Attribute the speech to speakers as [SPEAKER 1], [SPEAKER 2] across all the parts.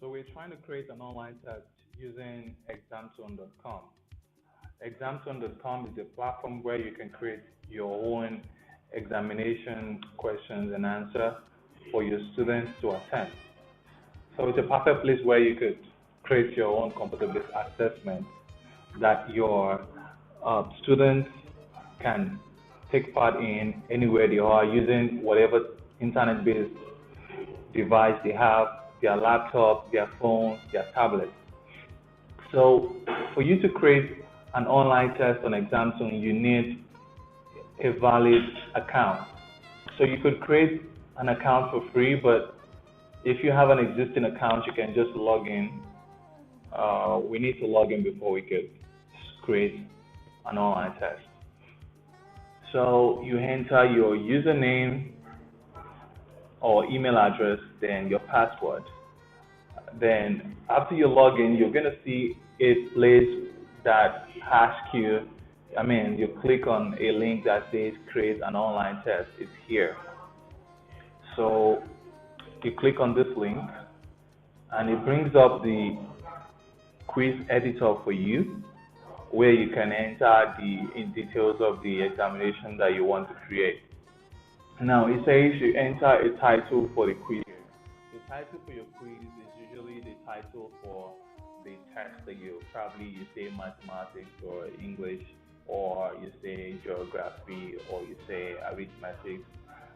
[SPEAKER 1] So we're trying to create an online test using examzone.com. Examzone.com is a platform where you can create your own examination questions and answer for your students to attend. So it's a perfect place where you could create your own computer-based assessment that your students can take part in anywhere they are using whatever internet-based device they have, their laptop, their phones, their tablets. So for you to create an online test on ExamZone, you need a valid account. So you could create an account for free, but if you have an existing account, you can just log in. We need to log in before we could create an online test. So you enter your username or email address, then your password. Then after you log in, you're going to see a place that asks you, you click on a link that says create an online test. It's here. So you click on this link and it brings up the quiz editor for you, where you can enter the details of the examination that you want to create. Now it says you enter a title for the quiz. The title for your quiz is usually the title for the test that you say mathematics or English, or you say geography, or you say arithmetic.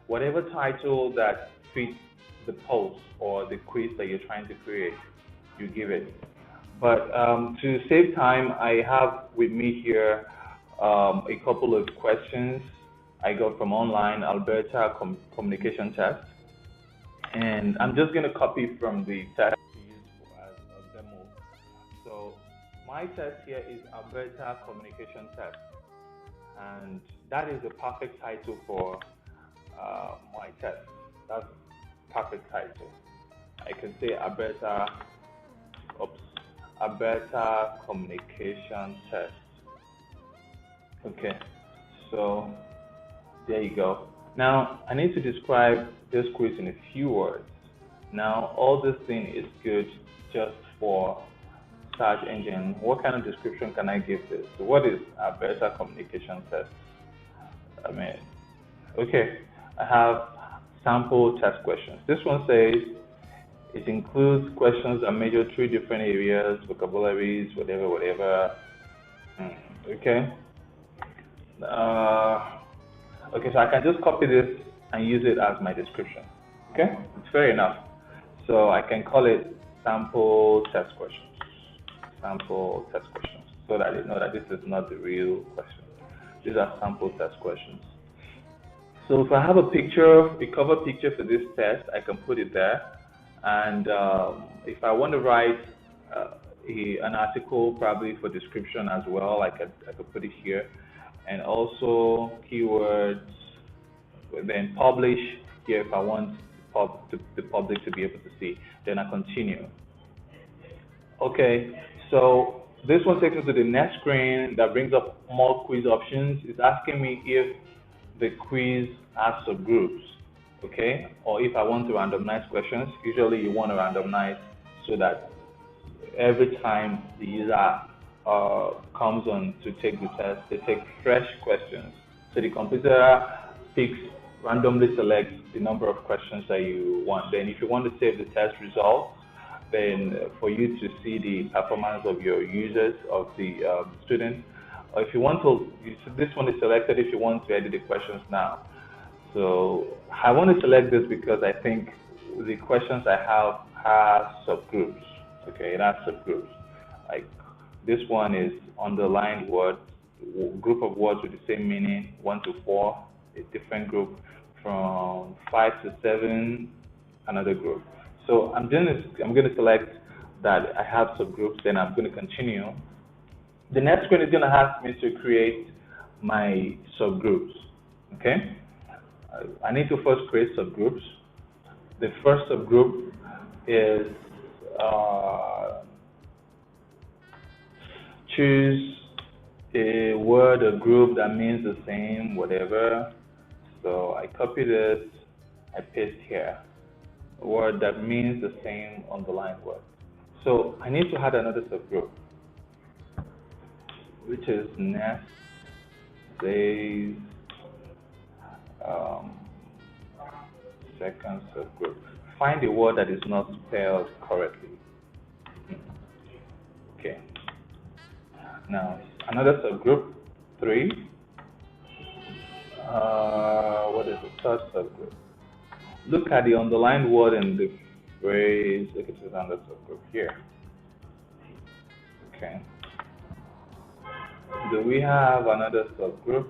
[SPEAKER 1] Whatever title that fits the post or the quiz that you're trying to create, you give it. But to save time, I have with me here a couple of questions I got from online, Alberta Communication Test. And I'm just going to copy from the test to use as a demo. So my test here is Alberta Communication Test. And that is a perfect title for my test. That's a perfect title. I can say Alberta Communication Test. Okay, so there you go. Now I need to describe this quiz in a few words. Now all this thing is good just for search engine. What kind of description can I give this? So what is Alberta Communication Test? Okay, I have sample test questions. This one says it includes questions that measure 3 different areas, vocabularies, whatever. Okay. Okay, so I can just copy this and use it as my description. Okay, it's fair enough. So I can call it sample test questions. Sample test questions, so that you know that this is not the real question. These are sample test questions. So if I have a picture, a cover picture for this test, I can put it there. And if I want to write an article, probably for description as well, I could put it here. And also keywords, then publish here if I want the public to be able to see. Then I continue. Okay, so this one takes me to the next screen that brings up more quiz options. It's asking me if the quiz has subgroups, okay? Or if I want to randomize questions. Usually you want to randomize so that every time the user comes on to take the test, they take fresh questions. So the computer randomly selects the number of questions that you want. Then if you want to save the test results, then for you to see the performance of your users, of the students, or if you want to, this one is selected if you want to edit the questions now. So I want to select this because I think the questions I have subgroups. Okay, it has subgroups. Like this one is underlined words, group of words with the same meaning, 1 to 4, a different group, from 5 to 7, another group. So I'm going to select that I have subgroups, then I'm going to continue. The next screen is going to ask me to create my subgroups. Okay, I need to first create subgroups. The first subgroup is choose a word or group that means the same, whatever. So I copy this, I paste here. A word that means the same underlined word. So I need to add another subgroup, which is next says um, second subgroup. Find a word that is not spelled correctly. Okay. Now another subgroup 3. What is the third subgroup? Look at the underlined word in the phrase. Look at the another subgroup here. Okay. Do we have another subgroup?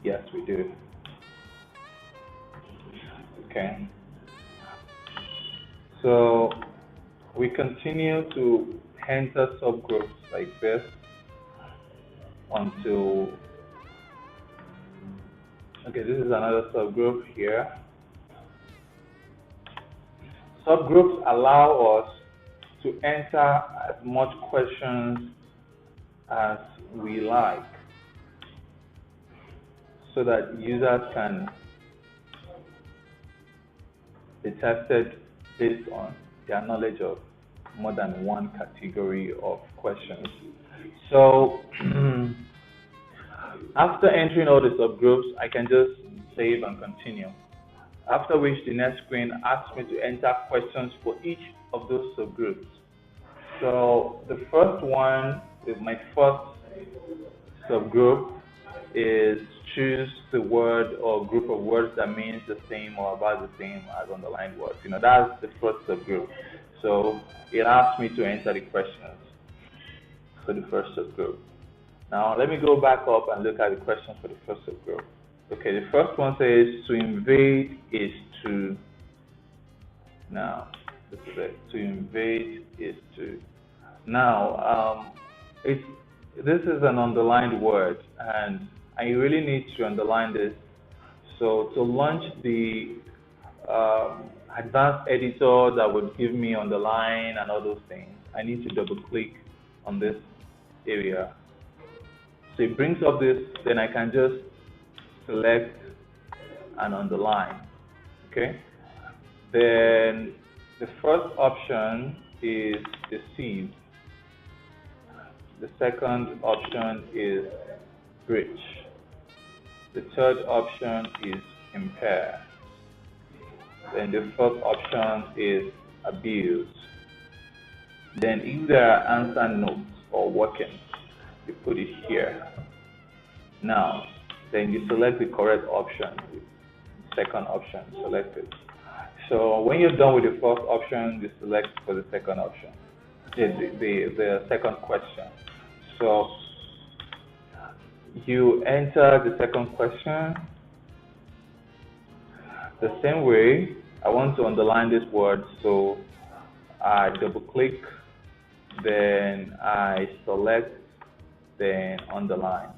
[SPEAKER 1] Yes, we do. Okay. So we continue to enter subgroups like this until, okay, this is another subgroup here. Subgroups allow us to enter as much questions as we like so that users can be tested based on their knowledge of more than one category of questions. So after entering all the subgroups, I can just save and continue. After which the next screen asks me to enter questions for each of those subgroups. So the first one is my first subgroup is choose the word or group of words that means the same or about the same as underlined words. That's the first subgroup. So it asks me to enter the questions for the first subgroup. Now let me go back up and look at the questions for the first subgroup. Okay, the first one says to invade is to. Now, this is it. To invade is to. Now, this is an underlined word, and I really need to underline this. So to launch the advanced editor that would give me underline and all those things, I need to double click on this area. So it brings up this, then I can just select and underline. Okay. Then the first option is deceive. The second option is breach. The third option is impair. Then the fourth option is abuse. Then if there are answer notes or workings, you put it here. Now, then you select the correct option, second option, select it. So when you're done with the first option, you select for the second option, the second question. So you enter the second question. The same way, I want to underline this word, so I double click, then I select, then underline.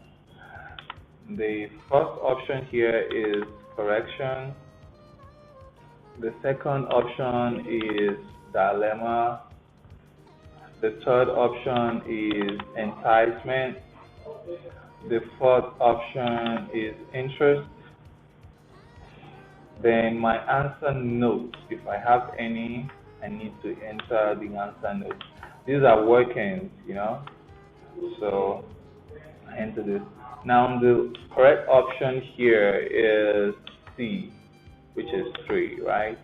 [SPEAKER 1] The first option here is correction. The second option is dilemma. The third option is enticement. The fourth option is interest. Then my answer notes, if I have any, I need to enter the answer notes. These are workings, so I enter this. Now the correct option here is C, which is 3, right?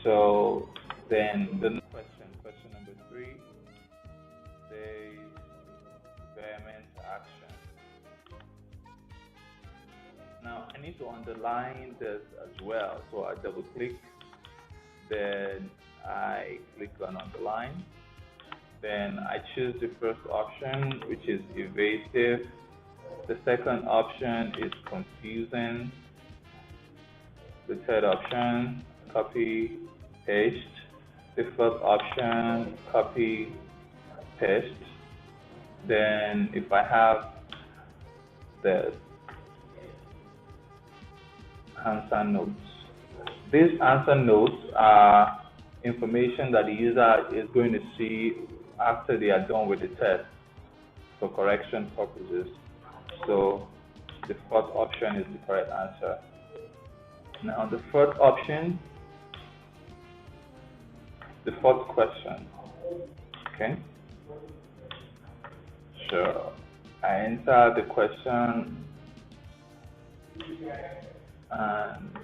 [SPEAKER 1] So then the question number 3, says vehement action. Now I need to underline this as well. So I double click, then I click on underline. Then I choose the first option, which is evasive. The second option is confusing. The third option, copy, paste. The fourth option, copy, paste. Then if I have the answer notes. These answer notes are information that the user is going to see after they are done with the test for correction purposes. So the fourth option is the correct answer. Now the fourth option the fourth question. Okay. So I enter the question and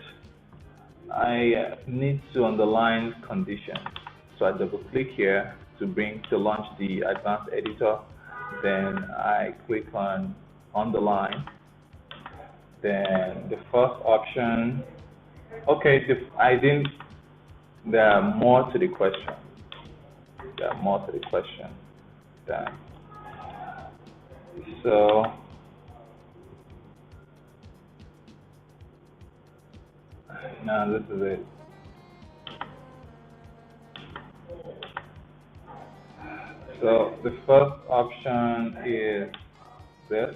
[SPEAKER 1] I need to underline conditions. So I double click here to launch the advanced editor. Then I click on underline. Then the first option. Okay, there are more to the question. There are more to the question. Then, so now this is it. So the first option is this.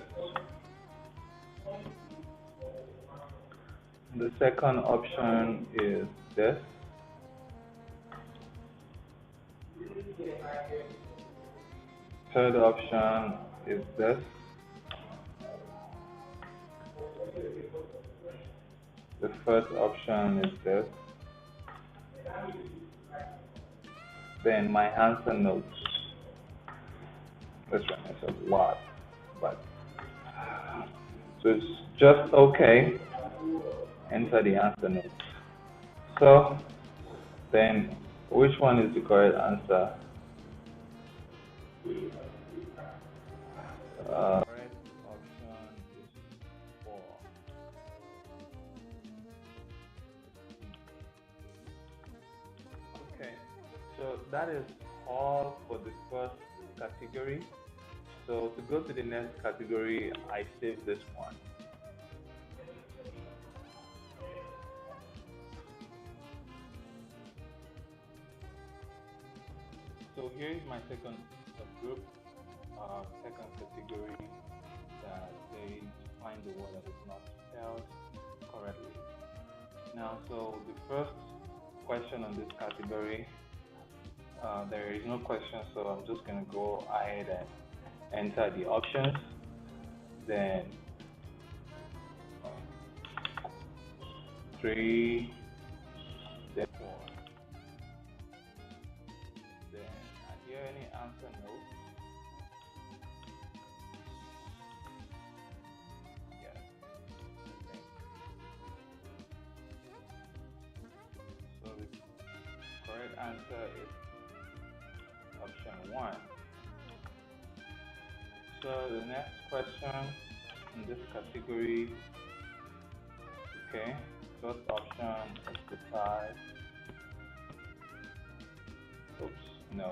[SPEAKER 1] The second option is this. Third option is this. The first option is this. Then my answer notes. This one is a lot, but so it's just okay. Enter the answer notes. So then, which one is the correct answer? Correct option is 4. Okay, so that is all for the first category. So to go to the next category, I save this one. So here is my second subgroup, second category that says find the word that is not spelled correctly. Now, so the first question on this category, there is no question, so I'm just going to go ahead and enter the options. Then 3, then 4. Then are there any answer notes? Yes. Okay. So the correct answer is option 1. So the next question in this category, okay, first option is decide. Oops, no.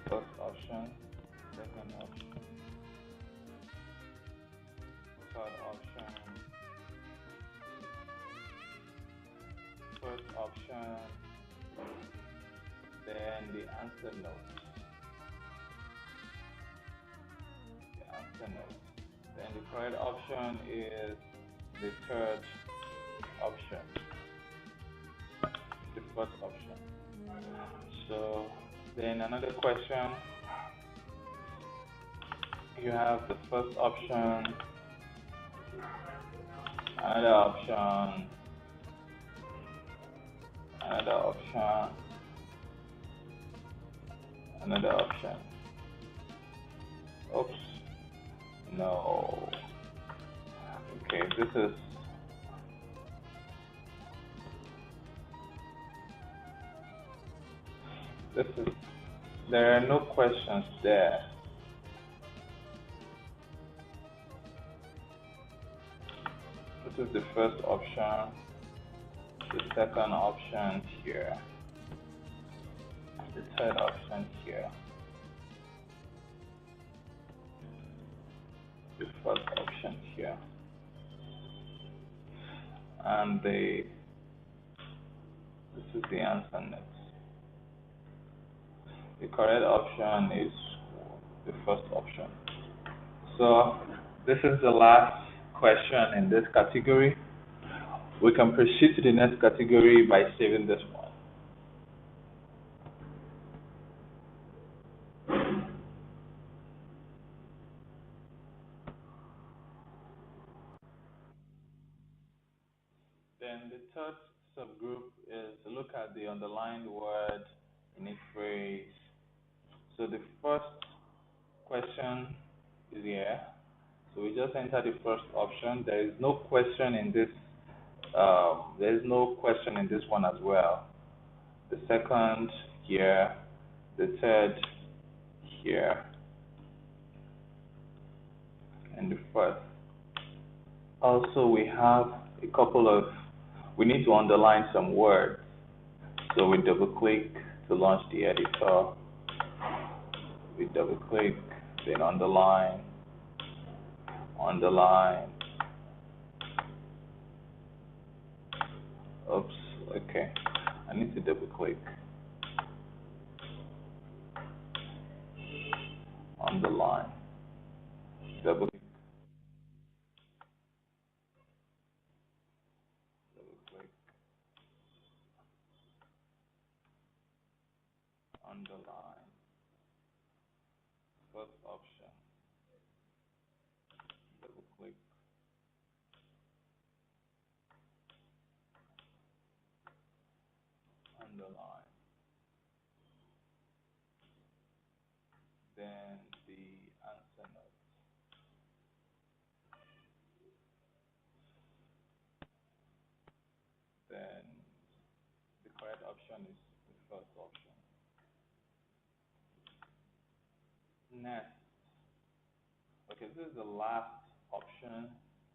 [SPEAKER 1] First option, second option, third option, first option, then the answer note. The answer note. Then the correct option is the third option, the first option. So then another question, you have the first option, another option, another option, another option. Oops, no. Okay, there are no questions there. This is the first option, the second option here, the third option here, the first option here, and this is the answer next. The correct option is the first option. So this is the last question in this category. We can proceed to the next category by saving this one. Then the third subgroup is look at the underlined word Unique phrase. So the first question is here. So we just enter the first option. There is no question in this. There is no question in this one as well. The second here, the third here, and the first. Also, we have a couple of. We need to underline some words. So we double click to launch the editor. We double click, then underline, underline. Oops, okay. I need to double click. Underline. Double click. Double click. Underline. First option. Double click. Underline. Then the answer note. Then the correct option is the first option. Next. Okay, this is the last option.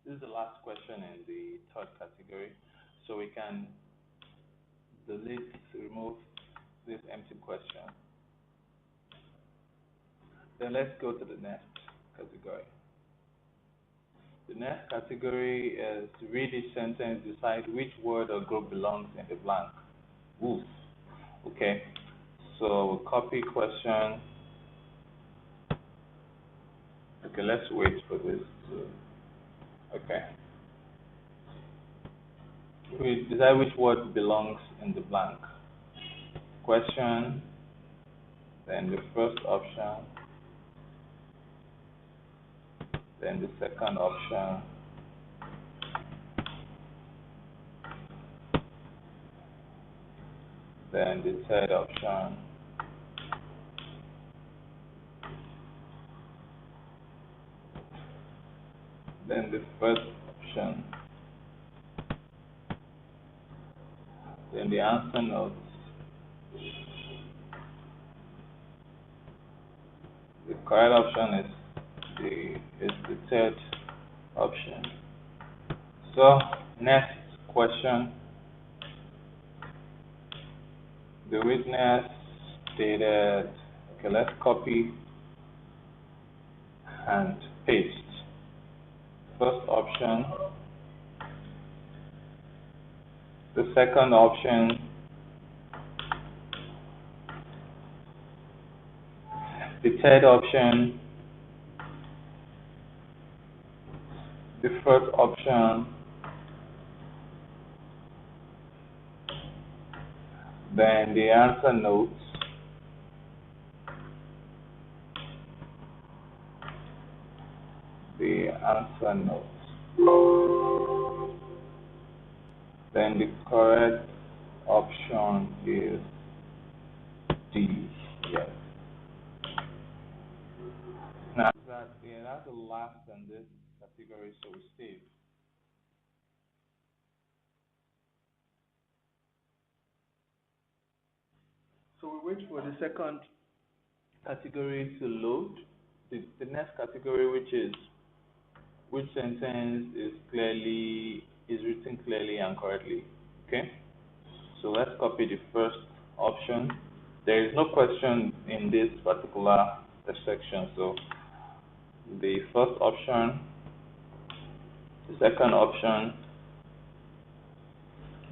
[SPEAKER 1] This is the last question in the third category. So we can remove this empty question. Then let's go to the next category. The next category is read each sentence, decide which word or group belongs in the blank. Oof. Okay. So we'll copy question. Okay, let's wait for this to, okay. We decide which word belongs in the blank. Question, then the first option, then the second option, then the third option, then the first option, then the answer notes, the correct option is the third option. So next question, the witness stated, okay, let's copy and paste. First option, the second option, the third option, the first option, then the answer notes, the answer notes, then the correct option is D. Yes. Now that's the last in this category, so we save. So we wait for the second category to load. The next category, which is which sentence is written clearly and correctly. Okay. So let's copy the first option. There is no question in this particular section, so the first option, the second option,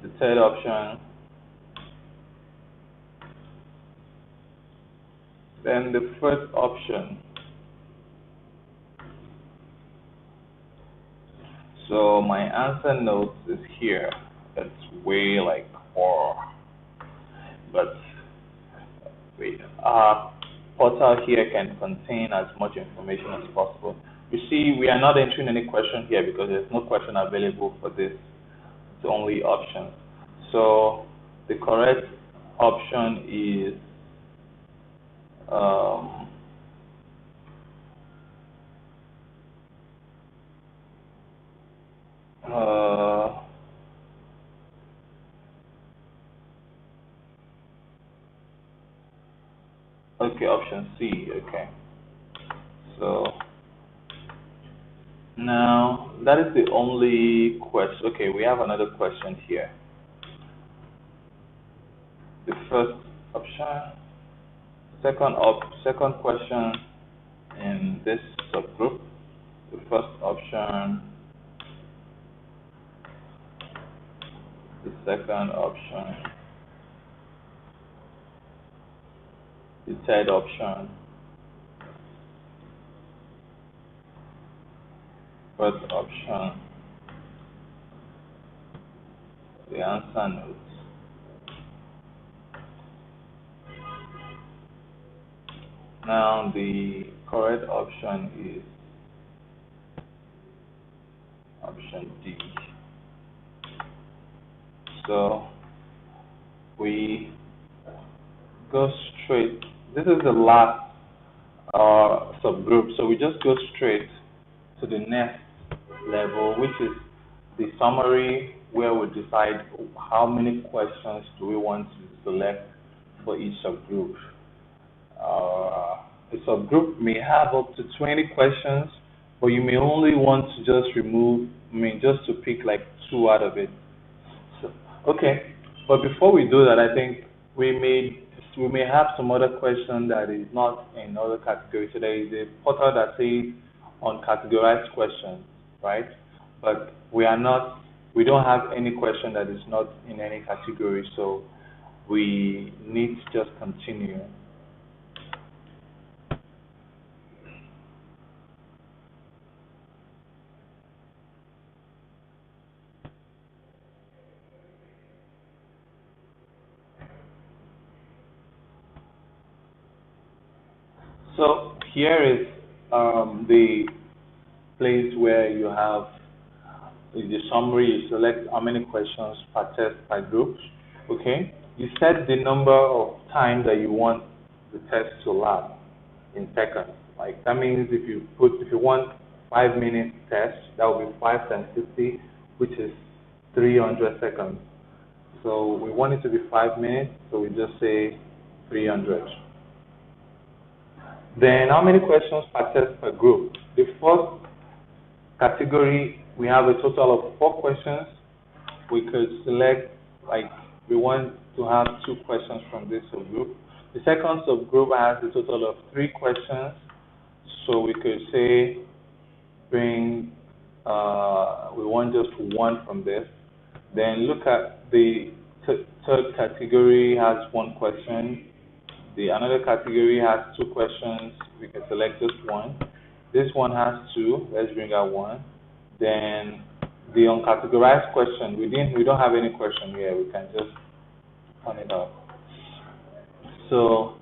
[SPEAKER 1] the third option, then the first option. So my answer notes is here. It's way like 4. But our portal here can contain as much information as possible. You see, we are not entering any question here because there's no question available for this. It's only options. So the correct option is Um, uh, okay, option C. Okay. So now that is the only question. Okay, we have another question here. The first option, second question in this subgroup. The first option, the second option, the third option, first option, the answer notes. Now the correct option is option D. So we go straight. This is the last subgroup, so we just go straight to the next level, which is the summary, where we decide how many questions do we want to select for each subgroup. The subgroup may have up to 20 questions, but you may only want to just remove, just to pick like two out of it. So, okay, but before we do that, I think we may have some other question that is not in other categories. So there is a portal that says on categorized questions, right? But we don't have any question that is not in any category, so we need to just continue. So here is the place where you have the summary. You select how many questions per test per group. Okay. You set the number of time that you want the test to last in seconds. Like that means if you want 5 minute test, that will be 5 times 50, which is 300 seconds. So we want it to be 5 minutes, so we just say 300. Then how many questions per test per group? The first category, we have a total of 4 questions. We could select, like, we want to have 2 questions from this subgroup. The second subgroup has a total of 3 questions. So we could say, we want just 1 from this. Then look at the third category has 1 question. The another category has 2 questions. We can select just 1. This one has 2. Let's bring out 1. Then the uncategorized question, we don't have any question here. We can just turn it off. So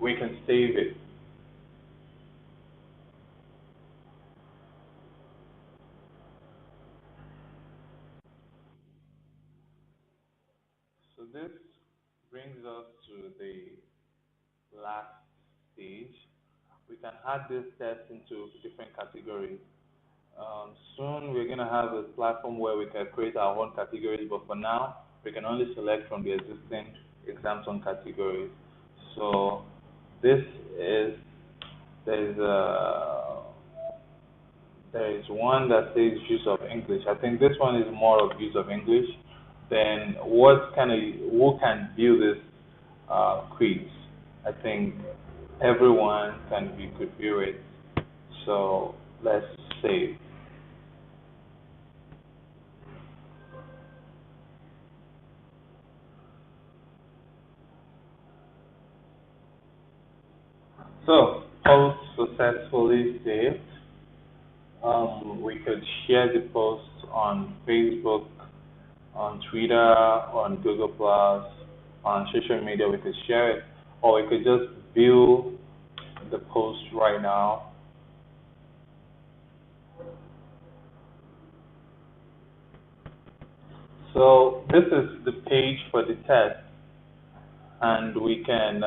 [SPEAKER 1] we can save it. So this brings us to the last stage. We can add this test into different categories. Soon we're going to have a platform where we can create our own categories, but for now we can only select from the existing exam zone categories. So this is there is a there is one that says use of English. I think this one is more of use of English. Then who can view this quiz? I think everyone could view it. So let's save. So post successfully saved. We could share the post on Facebook, on Twitter, on Google Plus, on social media. We could share it, or we could just view the post right now. So this is the page for the test. and we can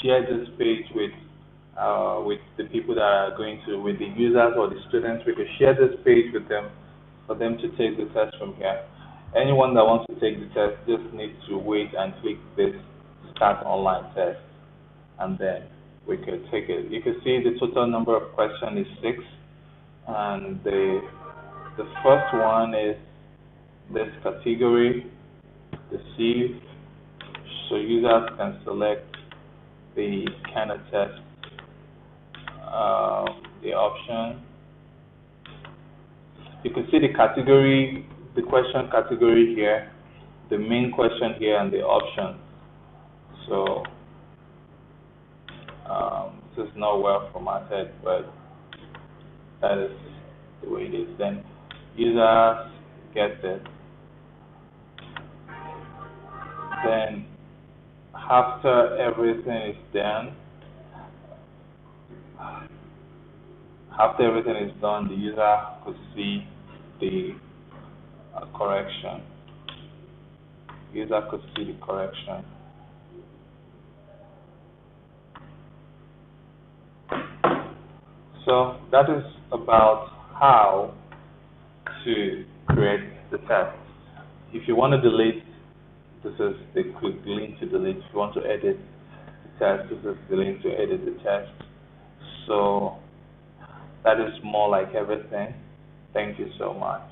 [SPEAKER 1] share this page with the people that are going to, with the users or the students. We can share this page with them for them to take the test from here. Anyone that wants to take the test just needs to wait and click this start online test, and then we could take it. You can see the total number of questions is 6, and the first one is this category, the sieve. So users can select the kind of test, the option. You can see the category, the question category here, the main question here, and the option. So this is not well formatted, but that is the way it is. Then users get it. Then after everything is done, the user could see the correction. User could see the correction. So that is about how to create the test. If you want to delete, this is the quick link to delete. If you want to edit the test, this is the link to edit the test. So that is more like everything. Thank you so much.